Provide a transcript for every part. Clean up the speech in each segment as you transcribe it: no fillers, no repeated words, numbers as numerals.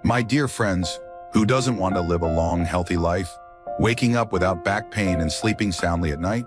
My dear friends, who doesn't want to live a long, healthy life, waking up without back pain and sleeping soundly at night?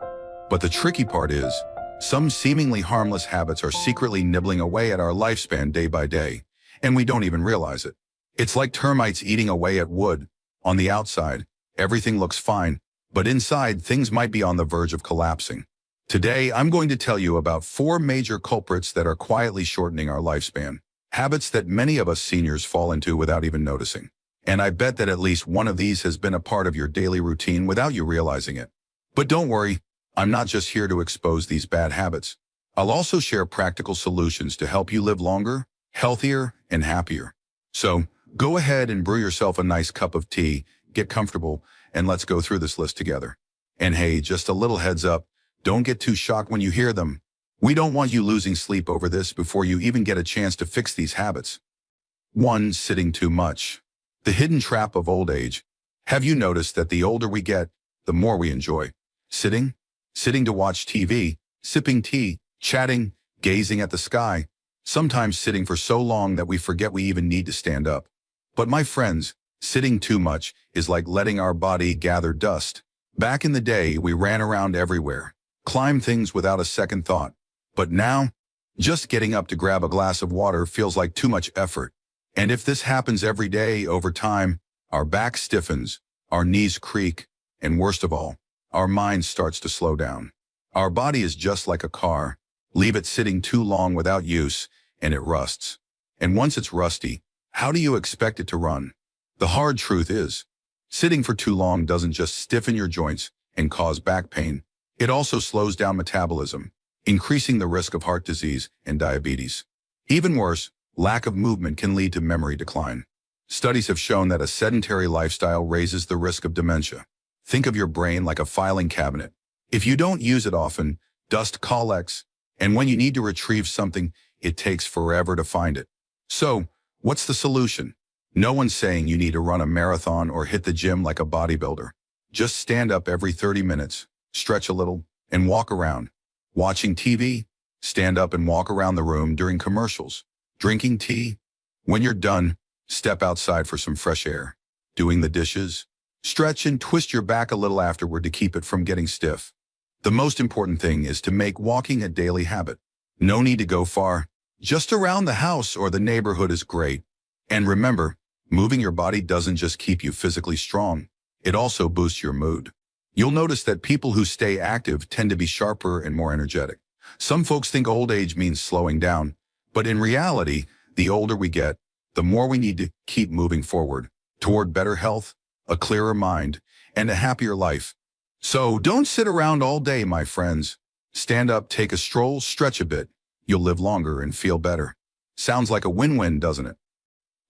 But the tricky part is, some seemingly harmless habits are secretly nibbling away at our lifespan day by day, and we don't even realize it. It's like termites eating away at wood. On the outside, everything looks fine, but inside, things might be on the verge of collapsing. Today, I'm going to tell you about 4 major culprits that are quietly shortening our lifespan, habits that many of us seniors fall into without even noticing. And I bet that at least one of these has been a part of your daily routine without you realizing it. But don't worry, I'm not just here to expose these bad habits. I'll also share practical solutions to help you live longer, healthier, and happier. So, go ahead and brew yourself a nice cup of tea, get comfortable, and let's go through this list together. And hey, just a little heads up, don't get too shocked when you hear them. We don't want you losing sleep over this before you even get a chance to fix these habits. 1. Sitting too much. The hidden trap of old age. Have you noticed that the older we get, the more we enjoy sitting? Sitting to watch TV, sipping tea, chatting, gazing at the sky, sometimes sitting for so long that we forget we even need to stand up. But my friends, sitting too much is like letting our body gather dust. Back in the day, we ran around everywhere, climbed things without a second thought. But now, just getting up to grab a glass of water feels like too much effort. And if this happens every day, over time, our back stiffens, our knees creak, and worst of all, our mind starts to slow down. Our body is just like a car. Leave it sitting too long without use, and it rusts. And once it's rusty, how do you expect it to run? The hard truth is, sitting for too long doesn't just stiffen your joints and cause back pain. It also slows down metabolism, increasing the risk of heart disease and diabetes. Even worse, lack of movement can lead to memory decline. Studies have shown that a sedentary lifestyle raises the risk of dementia. Think of your brain like a filing cabinet. If you don't use it often, dust collects, and when you need to retrieve something, it takes forever to find it. So, what's the solution? No one's saying you need to run a marathon or hit the gym like a bodybuilder. Just stand up every 30 minutes, stretch a little, and walk around. Watching TV? Stand up and walk around the room during commercials. Drinking tea? When you're done, step outside for some fresh air. Doing the dishes? Stretch and twist your back a little afterward to keep it from getting stiff. The most important thing is to make walking a daily habit. No need to go far. Just around the house or the neighborhood is great. And remember, moving your body doesn't just keep you physically strong. It also boosts your mood. You'll notice that people who stay active tend to be sharper and more energetic. Some folks think old age means slowing down, but in reality, the older we get, the more we need to keep moving forward toward better health, a clearer mind, and a happier life. So don't sit around all day, my friends. Stand up, take a stroll, stretch a bit. You'll live longer and feel better. Sounds like a win-win, doesn't it?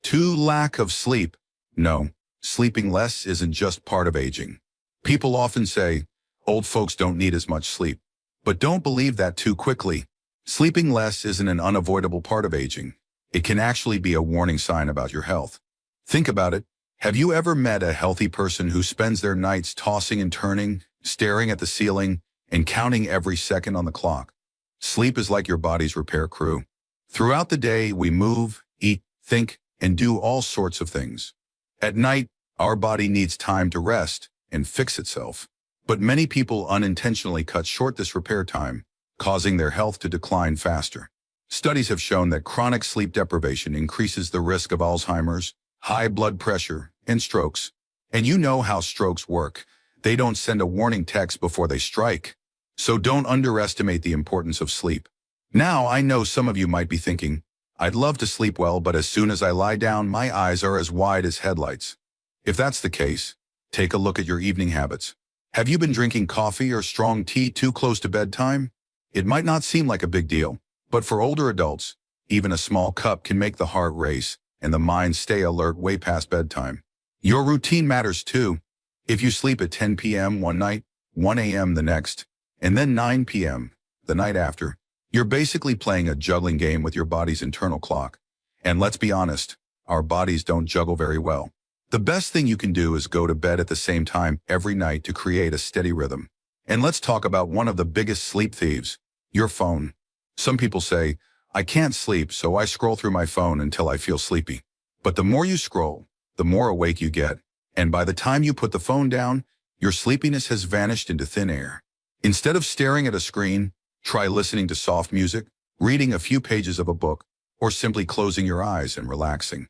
2. Lack of sleep. No, sleeping less isn't just part of aging. People often say, old folks don't need as much sleep. But don't believe that too quickly. Sleeping less isn't an unavoidable part of aging. It can actually be a warning sign about your health. Think about it. Have you ever met a healthy person who spends their nights tossing and turning, staring at the ceiling, and counting every second on the clock? Sleep is like your body's repair crew. Throughout the day, we move, eat, think, and do all sorts of things. At night, our body needs time to rest and fix itself. But many people unintentionally cut short this repair time, causing their health to decline faster. Studies have shown that chronic sleep deprivation increases the risk of Alzheimer's, high blood pressure, and strokes. And you know how strokes work. They don't send a warning text before they strike. So don't underestimate the importance of sleep. Now, I know some of you might be thinking, I'd love to sleep well, but as soon as I lie down, my eyes are as wide as headlights. If that's the case, take a look at your evening habits. Have you been drinking coffee or strong tea too close to bedtime? It might not seem like a big deal, but for older adults, even a small cup can make the heart race and the mind stay alert way past bedtime. Your routine matters too. If you sleep at 10 p.m. one night, 1 a.m. the next, and then 9 p.m. the night after, you're basically playing a juggling game with your body's internal clock. And let's be honest, our bodies don't juggle very well. The best thing you can do is go to bed at the same time every night to create a steady rhythm. And let's talk about one of the biggest sleep thieves, your phone. Some people say, I can't sleep, so I scroll through my phone until I feel sleepy. But the more you scroll, the more awake you get. And by the time you put the phone down, your sleepiness has vanished into thin air. Instead of staring at a screen, try listening to soft music, reading a few pages of a book, or simply closing your eyes and relaxing.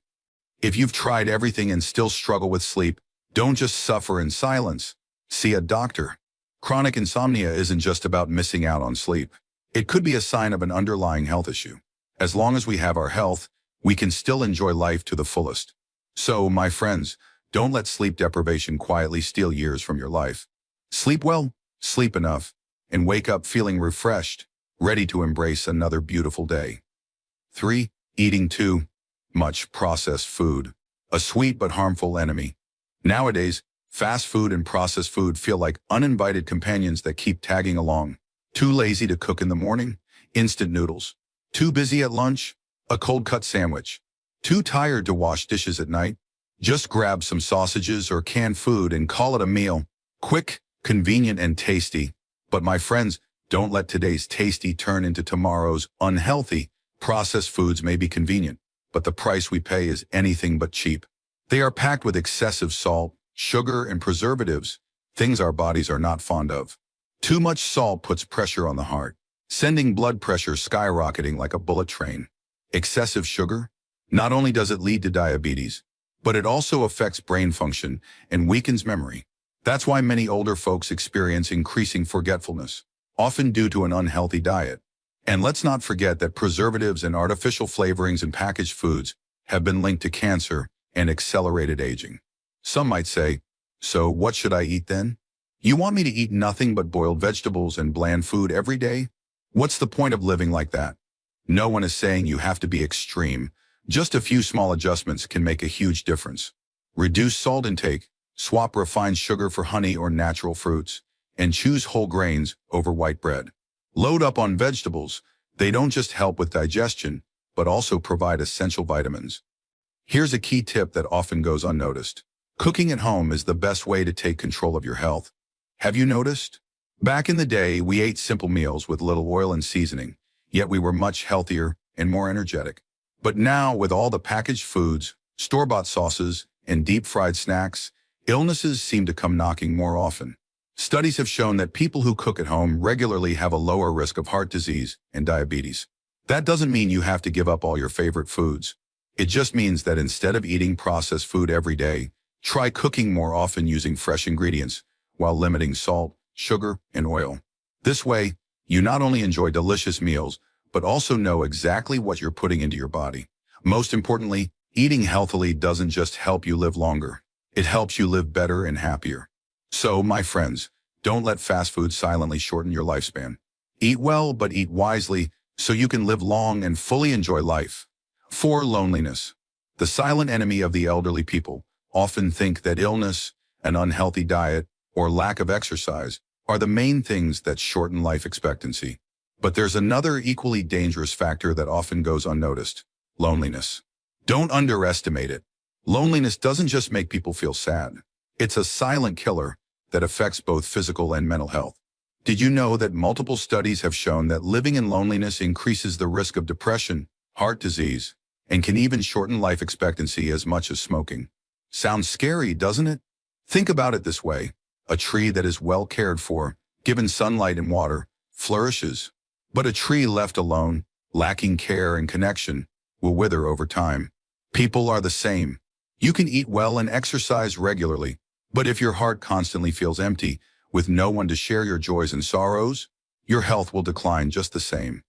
If you've tried everything and still struggle with sleep, don't just suffer in silence. See a doctor. Chronic insomnia isn't just about missing out on sleep. It could be a sign of an underlying health issue. As long as we have our health, we can still enjoy life to the fullest. So, my friends, don't let sleep deprivation quietly steal years from your life. Sleep well, sleep enough, and wake up feeling refreshed, ready to embrace another beautiful day. 3. Eating too much processed food. A sweet but harmful enemy. Nowadays, fast food and processed food feel like uninvited companions that keep tagging along. Too lazy to cook in the morning? Instant noodles. Too busy at lunch? A cold-cut sandwich. Too tired to wash dishes at night? Just grab some sausages or canned food and call it a meal. Quick, convenient, and tasty. But my friends, don't let today's tasty turn into tomorrow's unhealthy. Processed foods may be convenient, but the price we pay is anything but cheap. They are packed with excessive salt, sugar, and preservatives, things our bodies are not fond of. Too much salt puts pressure on the heart, sending blood pressure skyrocketing like a bullet train. Excessive sugar? Not only does it lead to diabetes, but it also affects brain function and weakens memory. That's why many older folks experience increasing forgetfulness, often due to an unhealthy diet. And let's not forget that preservatives and artificial flavorings in packaged foods have been linked to cancer and accelerated aging. Some might say, so what should I eat then? You want me to eat nothing but boiled vegetables and bland food every day? What's the point of living like that? No one is saying you have to be extreme. Just a few small adjustments can make a huge difference. Reduce salt intake, swap refined sugar for honey or natural fruits, and choose whole grains over white bread. Load up on vegetables. They don't just help with digestion, but also provide essential vitamins. Here's a key tip that often goes unnoticed. Cooking at home is the best way to take control of your health. Have you noticed? Back in the day, we ate simple meals with little oil and seasoning, yet we were much healthier and more energetic. But now, with all the packaged foods, store-bought sauces, and deep-fried snacks, illnesses seem to come knocking more often. Studies have shown that people who cook at home regularly have a lower risk of heart disease and diabetes. That doesn't mean you have to give up all your favorite foods. It just means that instead of eating processed food every day, try cooking more often using fresh ingredients while limiting salt, sugar, and oil. This way, you not only enjoy delicious meals, but also know exactly what you're putting into your body. Most importantly, eating healthily doesn't just help you live longer. It helps you live better and happier. So, my friends, don't let fast food silently shorten your lifespan. Eat well, but eat wisely so you can live long and fully enjoy life. 4. Loneliness. The silent enemy of the elderly people often think that illness, an unhealthy diet, or lack of exercise are the main things that shorten life expectancy. But there's another equally dangerous factor that often goes unnoticed: loneliness. Don't underestimate it. Loneliness doesn't just make people feel sad. It's a silent killer that affects both physical and mental health. Did you know that multiple studies have shown that living in loneliness increases the risk of depression, heart disease, and can even shorten life expectancy as much as smoking? Sounds scary, doesn't it? Think about it this way. A tree that is well cared for, given sunlight and water, flourishes. But a tree left alone, lacking care and connection, will wither over time. People are the same. You can eat well and exercise regularly, but if your heart constantly feels empty, with no one to share your joys and sorrows, your health will decline just the same.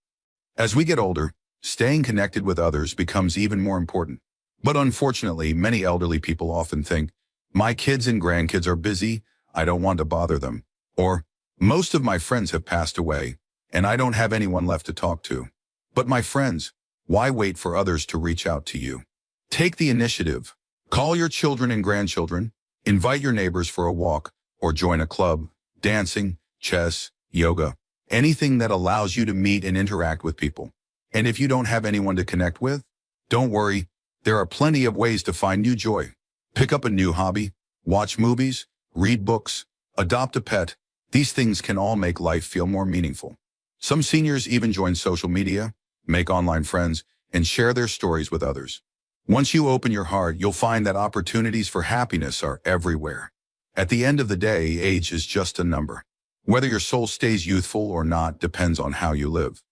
As we get older, staying connected with others becomes even more important. But unfortunately, many elderly people often think, my kids and grandkids are busy, I don't want to bother them. Or, most of my friends have passed away, and I don't have anyone left to talk to. But my friends, why wait for others to reach out to you? Take the initiative. Call your children and grandchildren, invite your neighbors for a walk, or join a club, dancing, chess, yoga, anything that allows you to meet and interact with people. And if you don't have anyone to connect with, don't worry, there are plenty of ways to find new joy. Pick up a new hobby, watch movies, read books, adopt a pet. These things can all make life feel more meaningful. Some seniors even join social media, make online friends, and share their stories with others. Once you open your heart, you'll find that opportunities for happiness are everywhere. At the end of the day, age is just a number. Whether your soul stays youthful or not depends on how you live.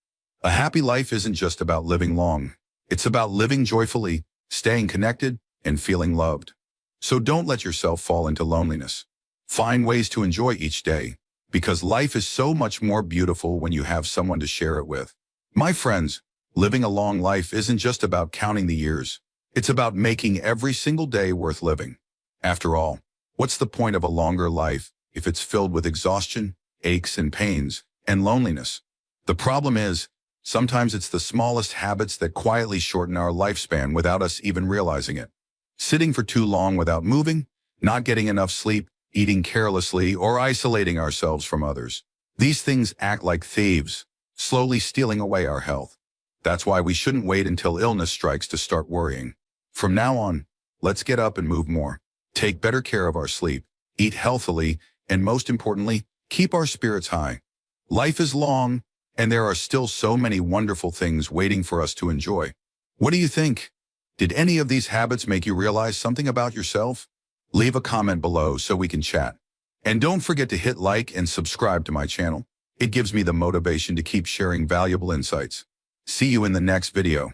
A happy life isn't just about living long. It's about living joyfully, staying connected, and feeling loved. So don't let yourself fall into loneliness. Find ways to enjoy each day, because life is so much more beautiful when you have someone to share it with. My friends, living a long life isn't just about counting the years. It's about making every single day worth living. After all, what's the point of a longer life if it's filled with exhaustion, aches and pains, and loneliness? The problem is, sometimes it's the smallest habits that quietly shorten our lifespan without us even realizing it. Sitting for too long without moving, not getting enough sleep, eating carelessly, or isolating ourselves from others. These things act like thieves, slowly stealing away our health. That's why we shouldn't wait until illness strikes to start worrying. From now on, let's get up and move more, take better care of our sleep, eat healthily, and most importantly, keep our spirits high. Life is long, and there are still so many wonderful things waiting for us to enjoy. What do you think? Did any of these habits make you realize something about yourself? Leave a comment below so we can chat. And don't forget to hit like and subscribe to my channel. It gives me the motivation to keep sharing valuable insights. See you in the next video.